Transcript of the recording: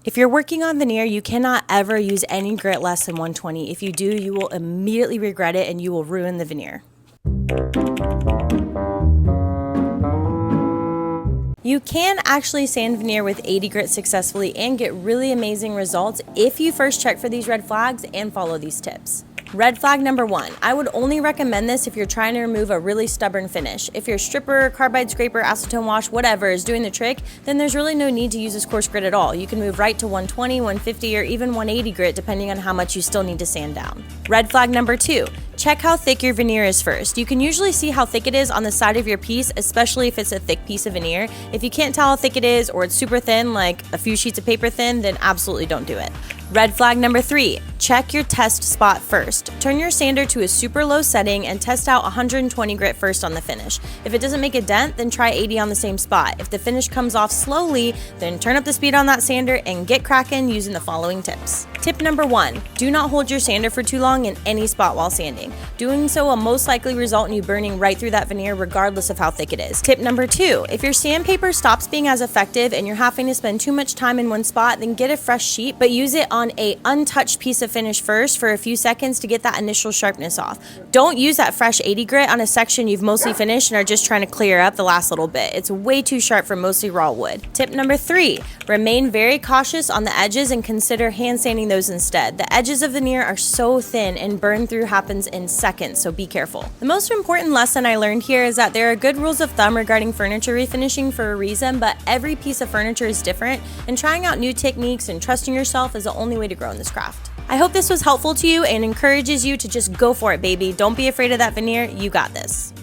If you're working on veneer, you cannot ever use any grit less than 120. If you do, you will immediately regret it and you will ruin the veneer. You can actually sand veneer with 80 grit successfully and get really amazing results if you first check for these red flags and follow these tips. Red flag number 1. I would only recommend this if you're trying to remove a really stubborn finish. If your stripper, carbide scraper, acetone wash, whatever is doing the trick, then there's really no need to use this coarse grit at all. You can move right to 120, 150, or even 180 grit depending on how much you still need to sand down. Red flag number 2. Check how thick your veneer is first. You can usually see how thick it is on the side of your piece, especially if it's a thick piece of veneer. If you can't tell how thick it is or it's super thin, like a few sheets of paper thin, then absolutely don't do it. Red flag number 3, check your test spot first. Turn your sander to a super low setting and test out 120 grit first on the finish. If it doesn't make a dent, then try 80 on the same spot. If the finish comes off slowly, then turn up the speed on that sander and get cracking using the following tips. Tip number 1, do not hold your sander for too long in any spot while sanding. Doing so will most likely result in you burning right through that veneer regardless of how thick it is. Tip number 2, if your sandpaper stops being as effective and you're having to spend too much time in one spot, then get a fresh sheet, but use it on a untouched piece of finish first for a few seconds to get that initial sharpness off. Don't use that fresh 80 grit on a section you've mostly finished and are just trying to clear up the last little bit. It's way too sharp for mostly raw wood. Tip number 3, remain very cautious on the edges and consider hand sanding those instead. The edges of the veneer are so thin and burn through happens in seconds, so be careful. The most important lesson I learned here is that there are good rules of thumb regarding furniture refinishing for a reason, but every piece of furniture is different, and trying out new techniques and trusting yourself is the only way to grow in this craft. I hope this was helpful to you and encourages you to just go for it, baby. Don't be afraid of that veneer. You got this.